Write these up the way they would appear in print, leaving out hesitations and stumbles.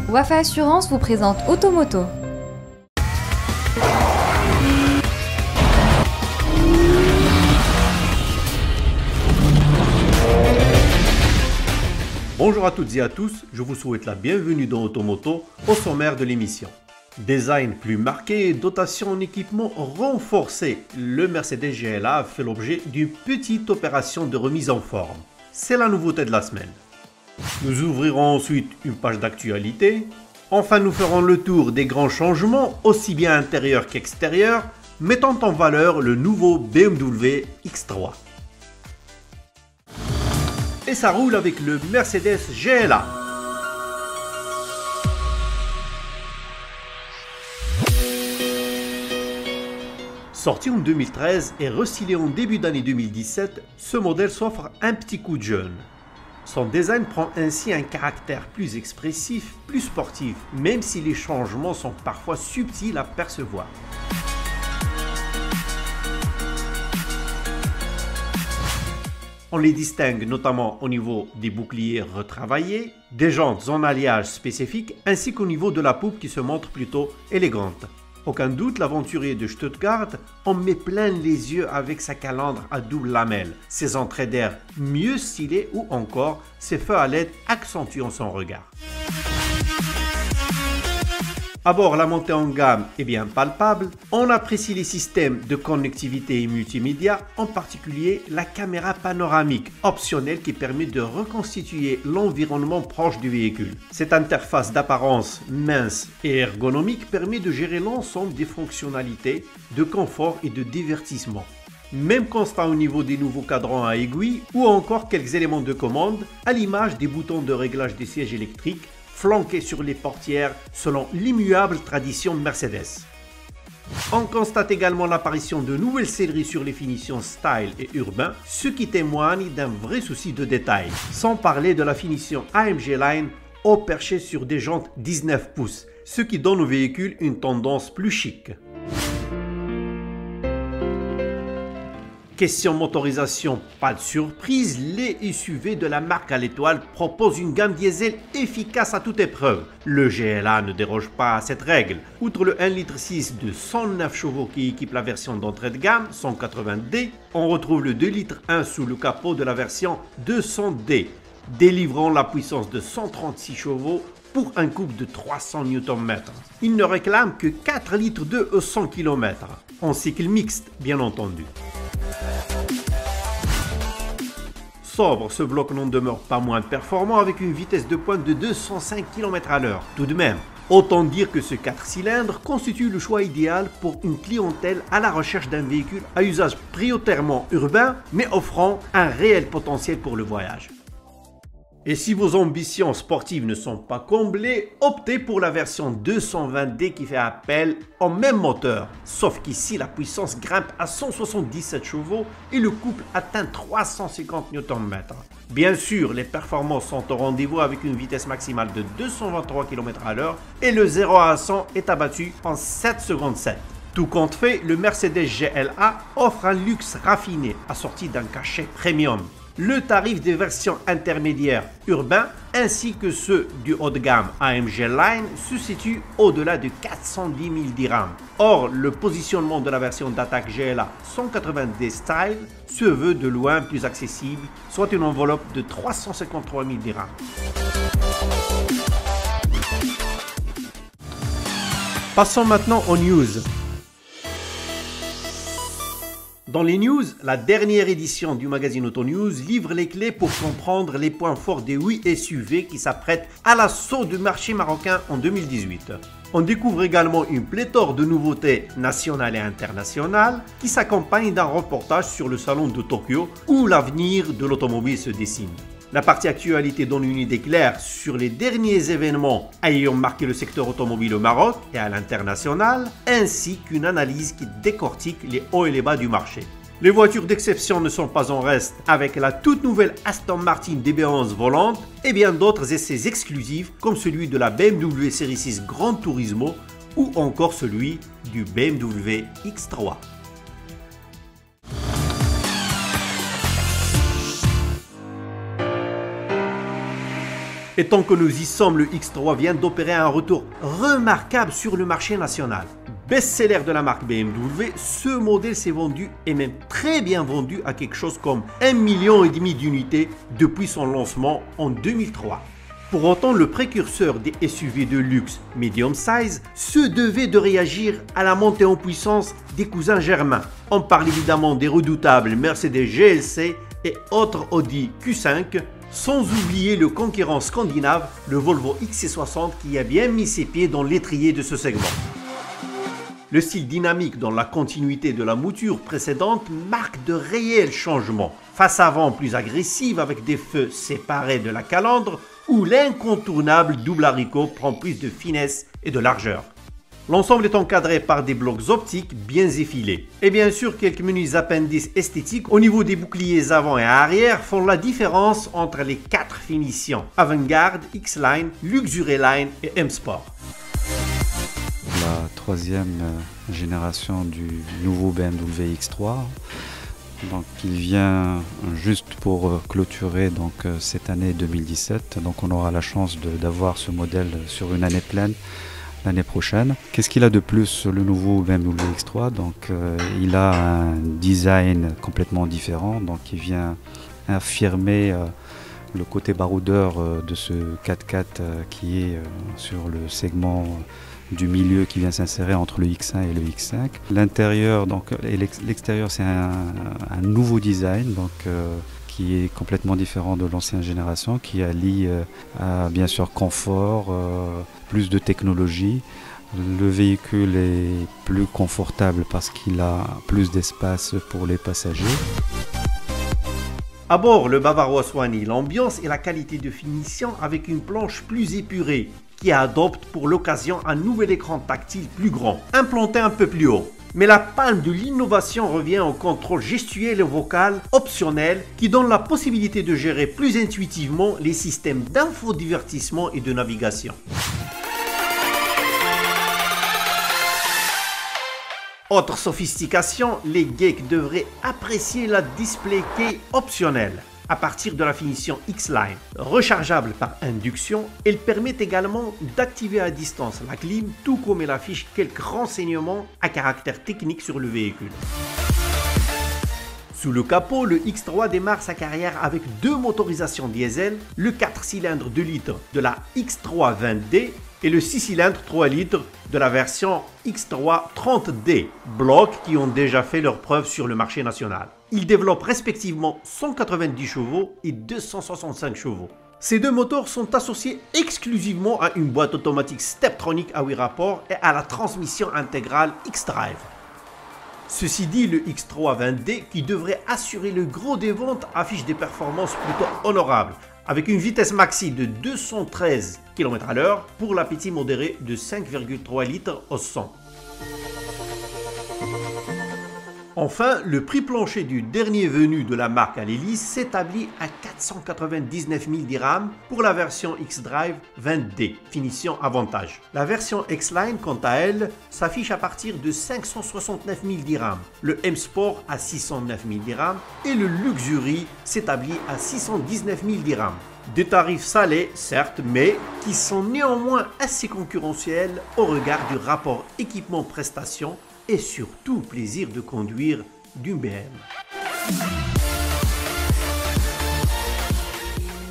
Wafa Assurance vous présente Automoto. Bonjour à toutes et à tous, je vous souhaite la bienvenue dans Automoto au sommaire de l'émission. Design plus marqué, dotation en équipement renforcée, le Mercedes GLA fait l'objet d'une petite opération de remise en forme. C'est la nouveauté de la semaine. Nous ouvrirons ensuite une page d'actualité. Enfin, nous ferons le tour des grands changements, aussi bien intérieurs qu'extérieurs, mettant en valeur le nouveau BMW X3. Et ça roule avec le Mercedes GLA. Sorti en 2013 et restylé en début d'année 2017, ce modèle s'offre un petit coup de jeune. Son design prend ainsi un caractère plus expressif, plus sportif, même si les changements sont parfois subtils à percevoir. On les distingue notamment au niveau des boucliers retravaillés, des jantes en alliage spécifique, ainsi qu'au niveau de la poupe qui se montre plutôt élégante. Aucun doute, l'aventurier de Stuttgart en met plein les yeux avec sa calandre à double lamelle, ses entrées d'air mieux stylées ou encore ses feux à LED accentuant son regard. À bord, la montée en gamme est bien palpable. On apprécie les systèmes de connectivité et multimédia, en particulier la caméra panoramique optionnelle qui permet de reconstituer l'environnement proche du véhicule. Cette interface d'apparence mince et ergonomique permet de gérer l'ensemble des fonctionnalités de confort et de divertissement. Même constat au niveau des nouveaux cadrans à aiguilles ou encore quelques éléments de commande à l'image des boutons de réglage des sièges électriques flanqués sur les portières selon l'immuable tradition Mercedes. On constate également l'apparition de nouvelles selleries sur les finitions style et urbain, ce qui témoigne d'un vrai souci de détail. Sans parler de la finition AMG Line haut perché sur des jantes 19 pouces, ce qui donne au véhicule une tendance plus chic. Question motorisation, pas de surprise, les SUV de la marque à l'étoile proposent une gamme diesel efficace à toute épreuve. Le GLA ne déroge pas à cette règle. Outre le 1,6 litre de 109 chevaux qui équipe la version d'entrée de gamme 180D, on retrouve le 2,1 litre sous le capot de la version 200D, délivrant la puissance de 136 chevaux pour un couple de 300 Nm. Il ne réclame que 4 litres de 100 km, en cycle mixte bien entendu. Sobre, ce bloc n'en demeure pas moins performant avec une vitesse de pointe de 205 km/h. Tout de même, autant dire que ce 4 cylindres constitue le choix idéal pour une clientèle à la recherche d'un véhicule à usage prioritairement urbain, mais offrant un réel potentiel pour le voyage. Et si vos ambitions sportives ne sont pas comblées, optez pour la version 220D qui fait appel au même moteur. Sauf qu'ici, la puissance grimpe à 177 chevaux et le couple atteint 350 Nm. Bien sûr, les performances sont au rendez-vous avec une vitesse maximale de 223 km/h et le 0 à 100 est abattu en 7 secondes 7. Tout compte fait, le Mercedes GLA offre un luxe raffiné assorti d'un cachet premium. Le tarif des versions intermédiaires urbains ainsi que ceux du haut de gamme AMG Line se situent au-delà de 410 000 dirhams. Or, le positionnement de la version d'attaque GLA 180D Style se veut de loin plus accessible, soit une enveloppe de 353 000 dirhams. Passons maintenant aux news. Dans les news, la dernière édition du magazine Auto News livre les clés pour comprendre les points forts des 8 SUV qui s'apprêtent à l'assaut du marché marocain en 2018. On découvre également une pléthore de nouveautés nationales et internationales qui s'accompagnent d'un reportage sur le salon de Tokyo où l'avenir de l'automobile se dessine. La partie actualité donne une idée claire sur les derniers événements ayant marqué le secteur automobile au Maroc et à l'international, ainsi qu'une analyse qui décortique les hauts et les bas du marché. Les voitures d'exception ne sont pas en reste avec la toute nouvelle Aston Martin DB11 volante et bien d'autres essais exclusifs comme celui de la BMW Série 6 Gran Turismo ou encore celui du BMW X3. Et tant que nous y sommes, le X3 vient d'opérer un retour remarquable sur le marché national. Best-seller de la marque BMW, ce modèle s'est vendu et même très bien vendu à quelque chose comme 1,5 million d'unités depuis son lancement en 2003. Pour autant, le précurseur des SUV de luxe medium size se devait de réagir à la montée en puissance des cousins germains. On parle évidemment des redoutables Mercedes GLC et autres Audi Q5, sans oublier le concurrent scandinave, le Volvo XC60 qui a bien mis ses pieds dans l'étrier de ce segment. Le style dynamique dans la continuité de la mouture précédente marque de réels changements. Face avant plus agressive avec des feux séparés de la calandre, où l'incontournable double haricot prend plus de finesse et de largeur. L'ensemble est encadré par des blocs optiques bien effilés. Et bien sûr, quelques menus appendices esthétiques au niveau des boucliers avant et arrière font la différence entre les 4 finitions Avant-Garde, X-Line, Luxury Line et M-Sport. La troisième génération du nouveau BMW X3. Donc, il vient juste pour clôturer cette année 2017. Donc on aura la chance d'avoir ce modèle sur une année pleine l'année prochaine. Qu'est-ce qu'il a de plus le nouveau BMW X3? Il a un design complètement différent. Donc il vient affirmer le côté baroudeur de ce 4x4 qui est sur le segment du milieu qui vient s'insérer entre le X1 et le X5. L'intérieur et l'extérieur, c'est un nouveau design qui est complètement différent de l'ancienne génération, qui allie bien sûr confort, plus de technologie. Le véhicule est plus confortable parce qu'il a plus d'espace pour les passagers. À bord, le Bavarois soigne l'ambiance et la qualité de finition avec une planche plus épurée, qui adopte pour l'occasion un nouvel écran tactile plus grand, implanté un peu plus haut. Mais la palme de l'innovation revient au contrôle gestuel et vocal optionnel qui donne la possibilité de gérer plus intuitivement les systèmes d'infodivertissement et de navigation. Autre sophistication, les geeks devraient apprécier la display key optionnelle. À partir de la finition X-Line, rechargeable par induction, elle permet également d'activer à distance la clim, tout comme elle affiche quelques renseignements à caractère technique sur le véhicule. Sous le capot, le X3 démarre sa carrière avec 2 motorisations diesel, le 4 cylindres 2 litres de la X3 20D et le 6 cylindres 3 litres de la version X3 30D, blocs qui ont déjà fait leur preuve sur le marché national. Ils développent respectivement 190 chevaux et 265 chevaux. Ces 2 moteurs sont associés exclusivement à une boîte automatique Steptronic à 8 rapports et à la transmission intégrale X-Drive. Ceci dit, le X3 20D, qui devrait assurer le gros des ventes, affiche des performances plutôt honorables, avec une vitesse maxi de 213 km/h pour l'appétit modéré de 5,3 litres au 100. Enfin, le prix plancher du dernier venu de la marque à l'hélice s'établit à 499 000 dirhams pour la version X-Drive 20D, finition avantage. La version X-Line, quant à elle, s'affiche à partir de 569 000 dirhams, le M-Sport à 609 000 dirhams et le Luxury s'établit à 619 000 dirhams. Des tarifs salés, certes, mais qui sont néanmoins assez concurrentiels au regard du rapport équipement-prestation et surtout plaisir de conduire d'une BM.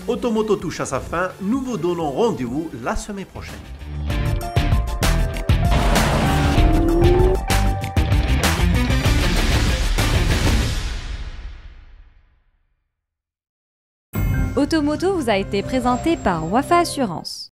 Automoto touche à sa fin, nous vous donnons rendez-vous la semaine prochaine. Automoto vous a été présenté par Wafa Assurance.